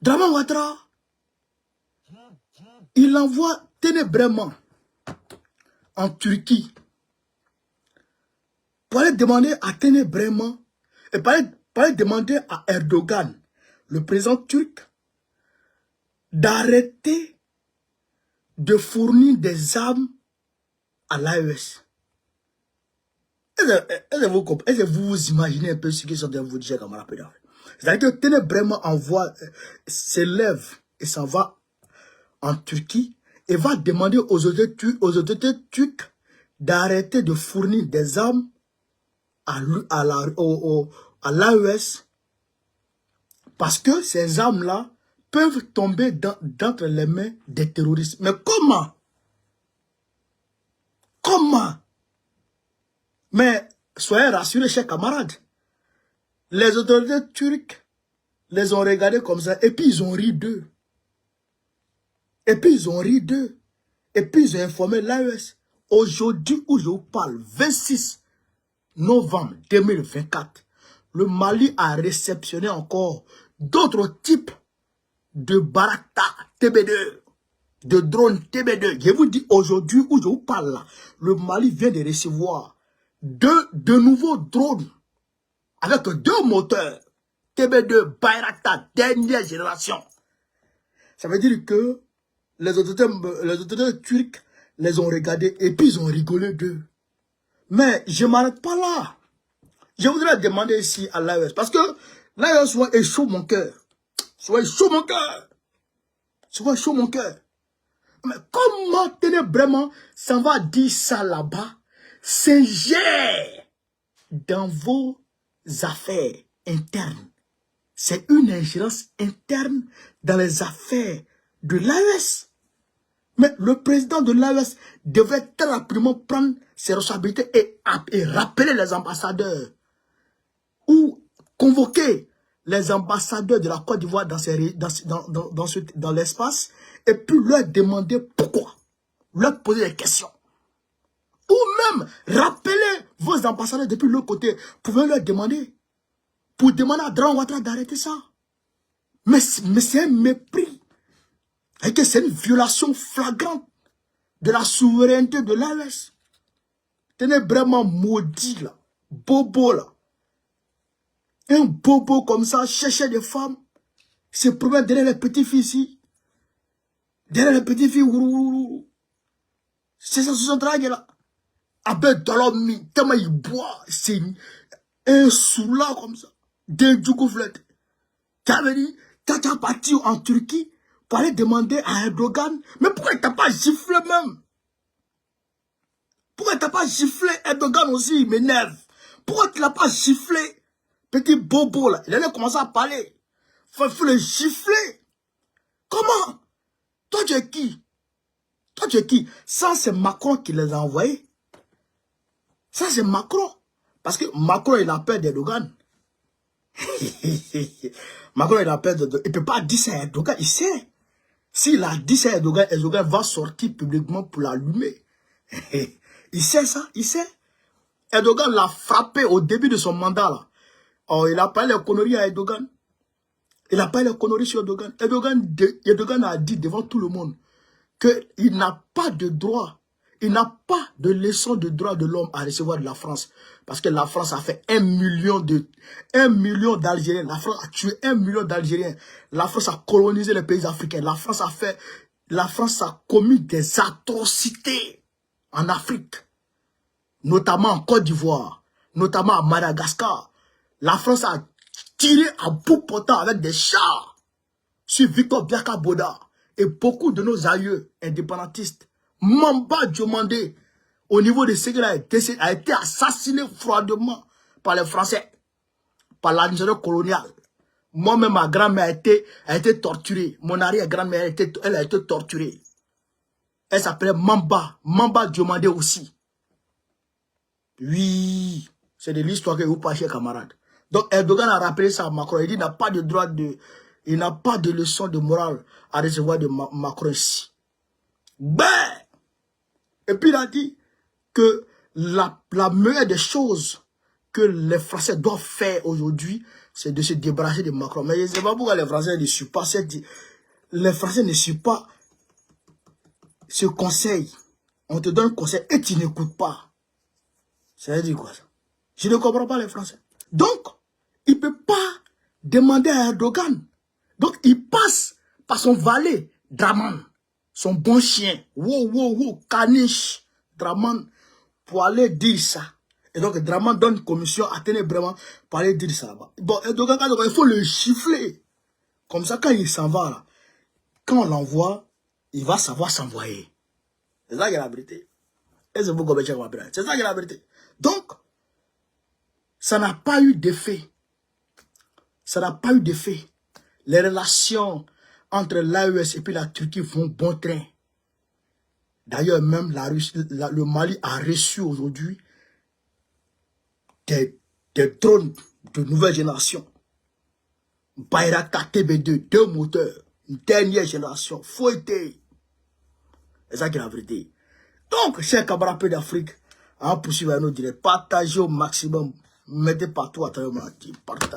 Draman Ouattara, il envoie ténébrement en Turquie pour aller demander à ténébrement et pour aller demander à Erdogan, le président turc, d'arrêter de fournir des armes à l'AES. Est-ce que vous imaginez un peu ce qu'ils sont en train de vous dire, camarades pédales? C'est-à-dire que ténébrement s'élève et s'en va en Turquie et va demander aux autorités turques d'arrêter de fournir des armes à l'AES parce que ces armes-là peuvent tomber d'entre les mains des terroristes. Mais comment? Comment? Mais soyez rassurés, chers camarades. Les autorités turques les ont regardés comme ça et puis ils ont ri d'eux. Et puis ils ont ri d'eux. Et puis ils ont informé l'AES. Aujourd'hui où je vous parle, 26 novembre 2024, le Mali a réceptionné encore d'autres types de Barakta TB2, de drones TB2. Je vous dis aujourd'hui où je vous parle là, le Mali vient de recevoir de nouveaux drones avec 2 moteurs TB2 Bayraktar dernière génération. Ça veut dire que les autorités turques les ont regardés et puis ils ont rigolé d'eux. Mais je ne m'arrête pas là. Je voudrais demander ici à l'AES, parce que l'AES soit chaud mon cœur. Soit chaud mon cœur. Soit chaud mon cœur. Mais comment ténébrement ça va dire ça là-bas? S'ingère dans vos affaires internes. C'est une ingérence interne dans les affaires de l'AES. Mais le président de l'AES devait très rapidement prendre ses responsabilités et rappeler les ambassadeurs ou convoquer les ambassadeurs de la Côte d'Ivoire dans l'espace et puis leur demander pourquoi, leur poser des questions. Ou même rappeler vos ambassadeurs depuis l'autre côté, pouvez leur demander, pour demander à Draman Ouattara d'arrêter ça. Mais c'est un mépris. Et que c'est une violation flagrante de la souveraineté de l'AES. Tenez vraiment maudit là, bobo là. Un bobo comme ça, chercher des femmes, se promène derrière les petites filles ici. Derrière les petites filles, c'est ça son travail là. Avec de l'homme, tellement il boit, c'est un soula comme ça. Des djougouflettes. Tu avais dit, tu es parti en Turquie pour aller demander à Erdogan, mais pourquoi il t'a pas giflé même? Pourquoi il t'a pas giflé? Erdogan aussi, il m'énerve. Pourquoi tu l'as pas giflé? Petit bobo là, il allait commencer à parler. Faut le gifler. Comment? Toi tu es qui? Toi tu es qui? Ça c'est Macron qui les a envoyés. Ça c'est Macron. Parce que Macron il a peur d'Erdogan. Macron il a peur d'Erdogan. Il ne peut pas dire ça à Erdogan, il sait. S'il a dit ça à Erdogan, Erdogan va sortir publiquement pour l'allumer. Il sait ça, il sait. Erdogan l'a frappé au début de son mandat là. Oh, il a parlé de conneries à Erdogan. Il a parlé de conneries sur Erdogan. Erdogan a dit devant tout le monde qu'il n'a pas de droit, il n'a pas de leçon de droit de l'homme à recevoir de la France. Parce que la France a fait 1 million d'Algériens. La France a tué 1 million d'Algériens. La France a colonisé les pays africains. La France a commis des atrocités en Afrique. Notamment en Côte d'Ivoire. Notamment à Madagascar. La France a tiré à bout portant avec des chars sur Victor Biaka Boda et beaucoup de nos aïeux indépendantistes. Mamba Diomandé, au niveau de Séguéla, a été assassiné froidement par les Français, par l'administration coloniale. Moi-même, ma grand-mère a été torturée. Mon arrière-grand-mère, elle a été torturée. Elle s'appelait Mamba Diomandé aussi. Oui, c'est de l'histoire que vous parlez, camarades. Donc Erdogan a rappelé ça à Macron. Il dit qu'il n'a pas de droit il n'a pas de leçon de morale à recevoir de Macron ici. Ben! Et puis il a dit que la meilleure des choses que les Français doivent faire aujourd'hui, c'est de se débarrasser de Macron. Mais je ne sais pas pourquoi les Français ne suivent pas les Français ne suivent pas ce conseil. On te donne un conseil et tu n'écoutes pas. Ça veut dire quoi ça? Je ne comprends pas les Français. Donc, il ne peut pas demander à Erdogan. Donc, il passe par son valet, Draman, son bon chien. Wow, caniche, Draman, pour aller dire ça. Et donc, Draman donne une commission à Ténébrement pour aller dire ça là-bas. Bon, Erdogan, il faut le gifler. Comme ça, quand il s'en va là, quand on l'envoie, il va savoir s'envoyer. C'est ça qui est la vérité. Et c'est ça qui est la vérité. Donc, ça n'a pas eu d'effet. Ça n'a pas eu d'effet. Les relations entre l'AES et puis la Turquie vont bon train. D'ailleurs, même le Mali a reçu aujourd'hui des drones de nouvelle génération. Bayraktar TB2, 2 moteurs, une dernière génération, fouetté. C'est ça qui est la vérité. Donc, chers camarades d'Afrique, en poursuivant nos directs, partagez au maximum, mettez partout à travers le monde, partagez.